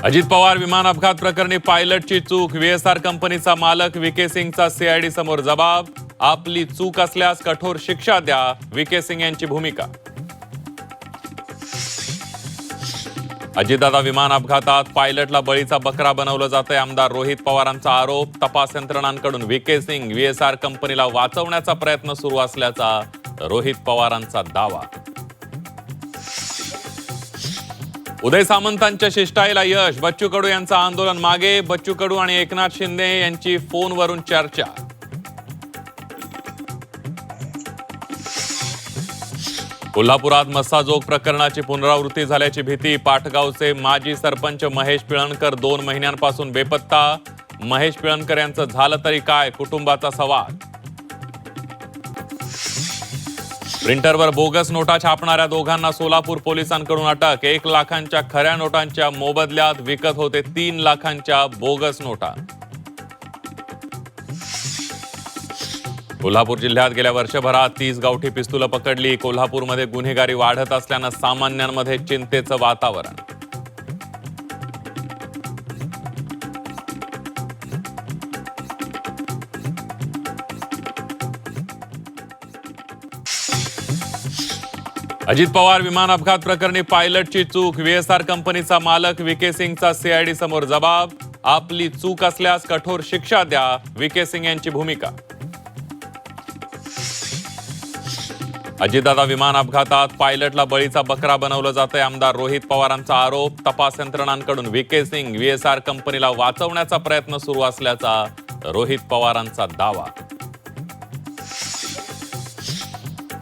अजित पवार विमान अपघात प्रकरणी पायलटची चूक, व्हीएसआर कंपनीचा मालक व्हीके सिंगचा सीआयडी समोर जबाब, आपली चूक असल्यास कठोर शिक्षा द्या, व्हीके सिंग यांची भूमिका. अजितदादा विमान अपघातात पायलटला बळीचा बकरा बनवलं जातंय, आमदार रोहित पवारांचा आरोप. तपास यंत्रणांकडून व्हीके सिंग व्हीएसआर कंपनीला वाचवण्याचा प्रयत्न सुरू असल्याचा रोहित पवारांचा दावा. उदय सामंतांच्या शिष्टाईला यश, बच्चू कडू यांचं आंदोलन मागे, बच्चू कडू आणि एकनाथ शिंदे यांची फोनवरून चर्चा. कोल्हापुरात मस्साजोग प्रकरणाची पुनरावृत्ती झाल्याची भीती, पाटगावचे माजी सरपंच महेश पिळणकर 2 महिन्यांपासून बेपत्ता. महेश पिळणकर यांचं झालं तरी काय, कुटुंबाचा सवाल. प्रिंटरवर बोगस नोटा छापणाऱ्या दोघांना सोलापूर पोलिसांकडून अटक. 1 लाखांच्या खऱ्या नोटांच्या मोबदल्यात विकत होते 3 लाखांच्या बोगस नोटा. कोल्हापूर जिल्ह्यात गेल्या वर्षभरात 30 गावठी पिस्तुलं पकडली. कोल्हापूरमध्ये गुन्हेगारी वाढत असल्यानं सामान्यांमध्ये चिंतेचं वातावरण. अजित पवार विमान अपघात प्रकरणी पायलटची चूक, व्हीएसआर कंपनीचा मालक व्हीके सिंगचा सीआयडी समोर जबाब, आपली चूक असल्यास कठोर शिक्षा द्या, व्हीके सिंग यांची भूमिका. अजितदादा विमान अपघातात पायलटला बळीचा बकरा बनवलं जातंय, आमदार रोहित पवारांचा आरोप. तपास यंत्रणांकडून व्हीके सिंग व्हीएसआर कंपनीला वाचवण्याचा प्रयत्न सुरू असल्याचा रोहित पवारांचा दावा.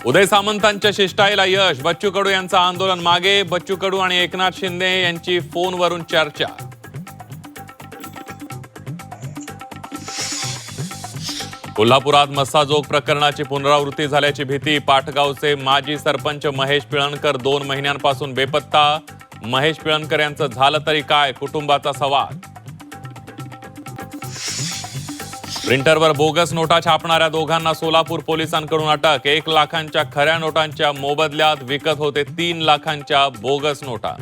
उदय सामंतांच्या शिष्टाईला यश, बच्चू कडू यांचं आंदोलन मागे, बच्चू कडू आणि एकनाथ शिंदे यांची फोनवरून चर्चा. कोल्हापुरात मस्साजोग प्रकरणाची पुनरावृत्ती झाल्याची भीती, पाटगावचे माजी सरपंच महेश पिळणकर 2 महिन्यांपासून बेपत्ता. महेश पिळणकर यांचं झालं तरी काय, कुटुंबाचा सवाल. प्रिंटरवर बोगस नोटा छापणाऱ्या दोघांना सोलापूर पोलिसांकडून अटक. 1 लाखांच्या खऱ्या नोटांच्या मोबदल्यात विकत होते 3 लाखांच्या बोगस नोटा.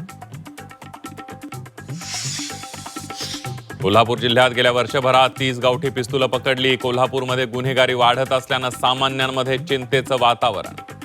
कोल्हापूर जिल्ह्यात गेल्या वर्षभरात 30 गावठी पिस्तुलं पकडली. कोल्हापूरमध्ये गुन्हेगारी वाढत असल्यानं सामान्यांमध्ये चिंतेचं वातावरण.